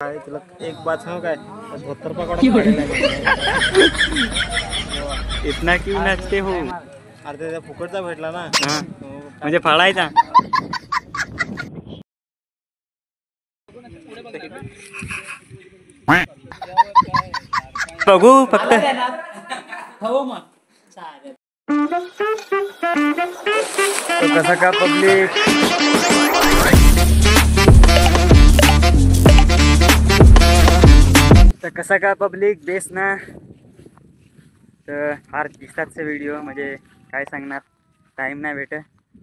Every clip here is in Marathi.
तुला एक बात सांगू काय, धोतर पकडा इतना क्यों नाचते हो? अरे त्याचा फुकटचा भेटला ना. हाँ, म्हणजे फाळायचा. बघू फक्त. तो कसा का पब्लिक तर कसा का पब्लिक बेस ना. तर फार दिसतातचे व्हिडिओ म्हणजे काय सांगणार, टाईम नाही भेटत.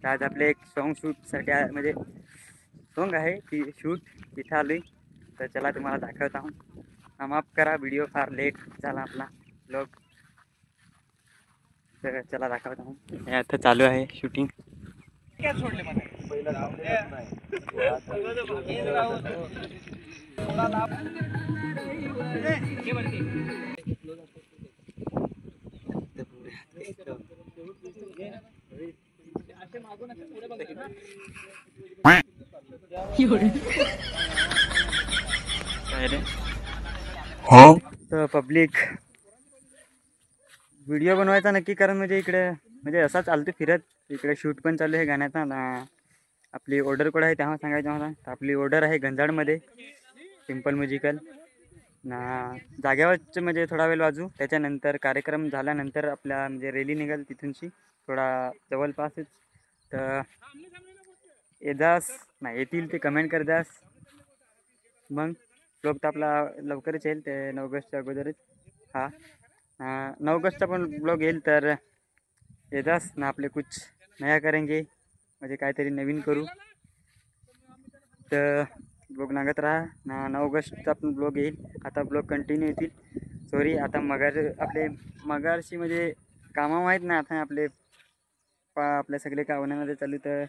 तर आज आपले एक सॉन्ग शूटसाठी म्हणजे सॉन्ग आहे ती शूट तिथं आली. तर चला तुम्हाला दाखवत आहोत. माफ करा व्हिडिओ फार लेट झाला आपला ब्लॉग. तर चला दाखवत आहोत. हे आता चालू आहे शूटिंग. तर पब्लिक व्हिडिओ बनवायचा नक्की कारण म्हणजे इकडे म्हणजे असा चालतो फिरत. इकडे शूट पण चालू आहे गाण्याचा ना. आपली ऑर्डर कोड आहे तेव्हा सांगायचं मला. तर आपली ऑर्डर आहे गंजाडमध्ये सिम्पल म्युझिकल ना. जाग्यावरच म्हणजे थोडा वेळ वाजू. त्याच्यानंतर कार्यक्रम झाल्यानंतर आपल्या म्हणजे रॅली निघाल तिथूनशी थोडा जवळपासच. तर येदास नाही येतील ते कमेंट कर द्यास. मग ब्लॉग तर आपला लवकरच येईल ते 9 ऑगस्टच्या अगोदरच. हा 9 ऑगस्टचा पण ब्लॉग येईल. तर येदास ना आपले कुछ नया करेंगे म्हणजे काहीतरी नवीन करू. तर ब्लॉग लागत राहा ना. 9 ऑगस्टचा पण ब्लॉग येईल. आता ब्लॉग कंटिन्यू येतील. सॉरी आता आपले मगारशी म्हणजे कामं माहीत नाही आता आपले आपल्या सगळे कामामध्ये चालू. तर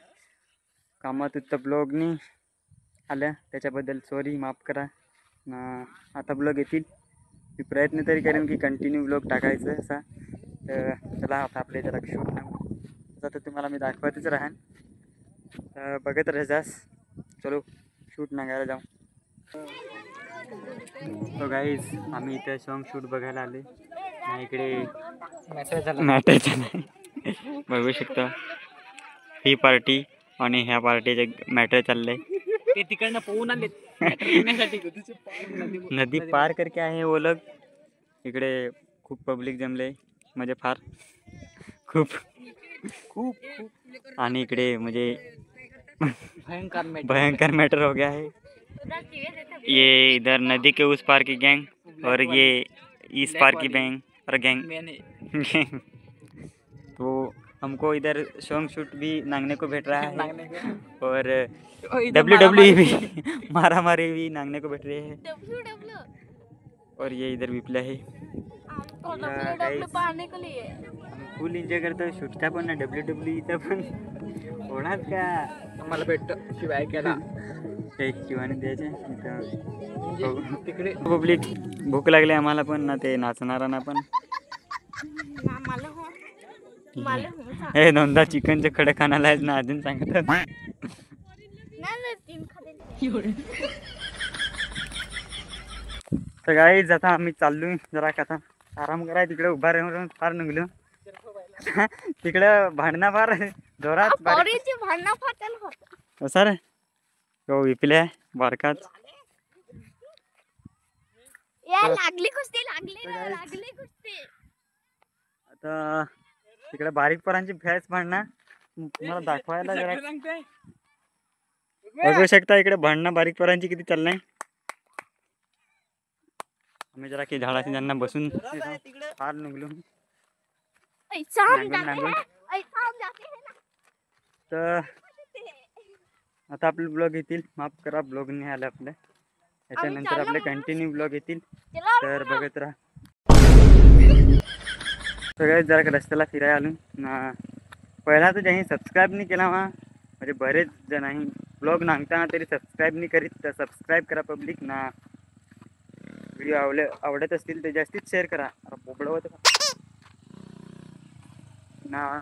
कामात तर ब्लॉग नाही आल्या त्याच्याबद्दल सॉरी माफ करा ना. आता ब्लॉग येतील. मी प्रयत्न तरी करेन की कंटिन्यू ब्लॉग टाकायचं असा. तर चला आता आपल्या जरा शूट तसं तर तुम्हाला मी दाखवतच राहान. तर बघत राहायचास. चलो शूट नागायला जाऊ. तो गाईज आम्ही इथे सॉन्ग शूट बघायला आले ना. इकडे मॅटर नाही बघू शकता. ही पार्टी आणि ह्या पार्टीचे मॅटर चाललंय. ते तिकडनं पोहून आले नदी पार करके आहे वो लोग. इकडे खूप पब्लिक जमले म्हणजे फार खूप खूप आणि इकडे म्हणजे भयंकर मैटर हो गया है. ये इधर नदी के उस पार की गैंग और ये इस पार की गैंग और गैंग. तो हमको इधर सॉन्ग शूट भी नांगने को भेट रहा है और WWE भी मारामारी भी नांगने को बैठ रहे हैं. और ये इधर विप्ला है. फुल एंजॉय करतो शूटचा पण ना WWE पण होणार का. आम्हाला भेटत शिवाय केला शिवाने द्यायचे तिकडे. पब्लिक भूक लागली आम्हाला पण ना. ते नाचणारांना पण हे दोनदा चिकनचे खडे खाण्याला आहेत ना. अजून सांगतात तर गाईज आता आम्ही चाललोय जरा आता आराम कराय. तिकडे उभा राहून फार निघलो. तिकडे भांडणा फार जोरात सर हो विपल्या बारकाच. आता तिकडे बारीक पोरांची फॅस भांडणं तुम्हाला दाखवायला जरा बघू शकता. इकडे भांडणं बारीक पोरांची किती चाललंय. आम्ही जरा की झाडाची त्यांना बसून फार निघलो. तर आता आपले ब्लॉग येतील. माफ करा ब्लॉग नाही आले आपले. त्याच्यानंतर आपले कंटिन्यू ब्लॉग येतील. तर बघत राहा. सगळ्यात जरा रस्त्याला फिरायला आलो ना. पहिला तर ज्यांनी सबस्क्राईब नाही केला म्हणजे बरेच जण ब्लॉग नांगताना तरी सबस्क्राईब नाही करीत. तर सबस्क्राईब करा पब्लिक ना. व्हिडिओ आवडत असतील तर जास्तीत शेअर करा. बोबडवत ना.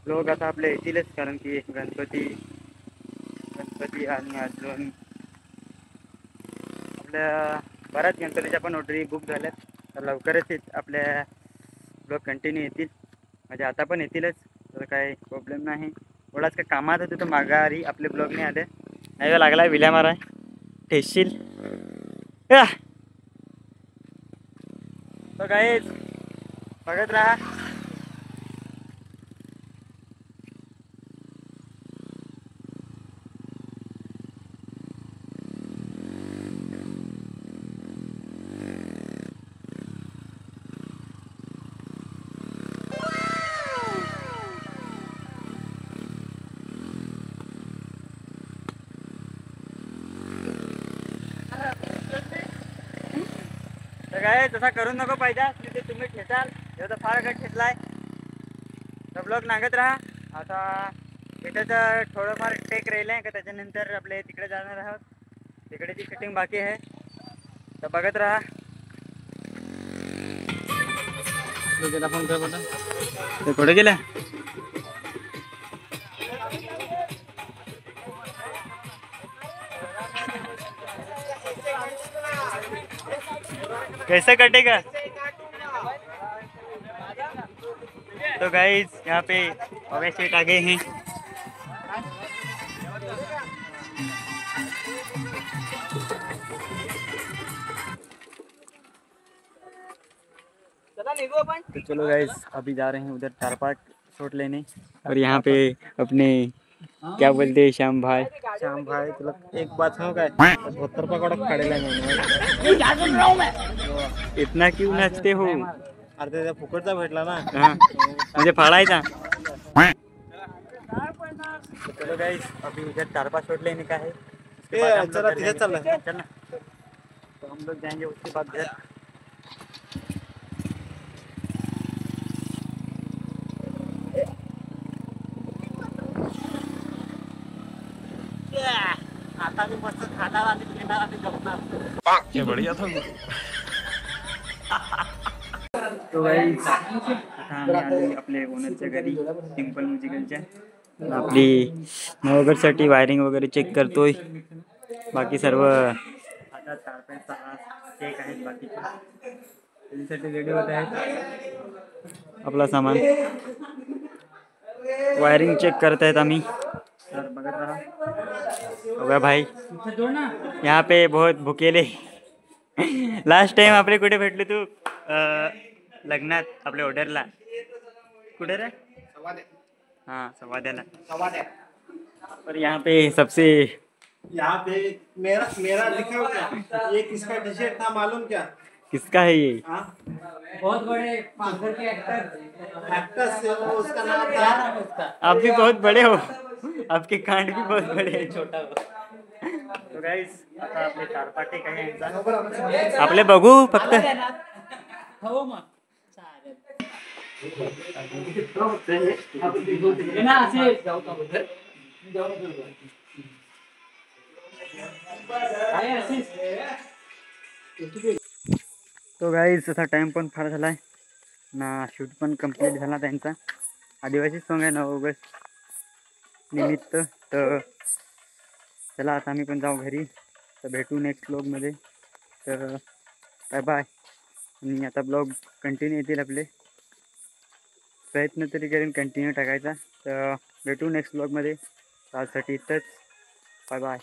ब्लॉग आता आपले येतीलच कारण की गणपती आणि अजून आपल्या बऱ्याच गणपतीच्या पण ऑर्डरी बुक झाल्यात, तर लवकरच आपल्या ब्लॉग कंटिन्यू येतील, म्हणजे आता पण येतीलच, तर काही प्रॉब्लेम नाही. एवढाच काय कामात होतं तर माघारी आपले ब्लॉग नाही आले. नाही लागला विल्या मारा ठेशील तो काहीच बघत राहा. तर काय तसा करू नको पाहिजे, तिथे तुम्ही ठेचाल एवढं फार गट ठेचलाय. तर ब्लॉग नागत राहा. आता इथं थोडंफार टेक राहिलं आहे का, त्याच्यानंतर आपले तिकडे जाणार आहोत. तिकडेची शूटिंग बाकी आहे, तर बघत राहा. फोन कर बघा ते कुठे गेला. कैसे कटेगा. तो गाइस यहाँ पे अवैध सेट आ गए हैं. तो चलो गाइस अभी जा रहे हैं उधर 4-5 शॉट लेने. और यहाँ पे अपने क्या बोलते हैं श्याम भाई तुला एक बात सांगू काय, 72 कडक काढेला मी. इतना क्यों नाचते हो. अरे त्याचा फुकटचा भेटला ना. हाँ म्हणजे फाड़ायचा. तो चलो गाइस अभी इधर 4-5 शॉट लेने का है. उसके बाद हम लोग चला घर तिथे जाएंगे. चल. चलना. तो हम लोग जाएंगे उसके बाद घर. आता मी मस्त खाणार आणि पिणार आणि जपणार. बढ़िया था. तो गाइस आता आम्ही आलोय आपले ओनरच्या घरी सिंपल म्युझिकलच्या. आपली नवगरसाठी वायरिंग वगैरे चेक करतोय. बाकी सर्व आता 4-5 चेक आहेत बाकीचे, त्याच्यासाठी रेडी होत आहेत. आपला सामान वायरिंग चेक करत आहेत आम्ही, तर बघत राहा. अबे भाई यहाँ पे बहुत भुकेले. लास्ट टाइम आपले कुठे भेटले तू. लग्नात आपल्या ऑर्डरला कुठे रे. हाँ सवाद्याला. और यहाँ पे सबसे यहाँ पे मेरा मेरा लिखा हो क्या, ये किसका टी शर्ट था मालूम क्या. किसका है ये. हाँ बहुत बड़े पागल के एक्टर से वो उसका नाम था. आप भी बहुत बड़े हो, आपके कांड भी बहुत बड़े हैं. छोटा तो गाइस आता आपले 4-5 टेक आहे यांचा. आपले बघू फक्त. तो गाइस असा टाइम पण फार झालाय ना, शूट पण कंप्लीट झाला त्यांचा. आदिवासी सॉन्ग आहे 9 ऑगस्ट निमित्त. तर चला आता आम्ही पण जाऊ घरी. तर भेटू नेक्स्ट ब्लॉगमध्ये. तर बाय बाय. आणि आता ब्लॉग कंटिन्यू येतील आपले, प्रयत्न तरी करेन कंटिन्यू टाकायचा. तर भेटू नेक्स्ट ब्लॉगमध्ये. आजसाठी इथंच. Bye bye.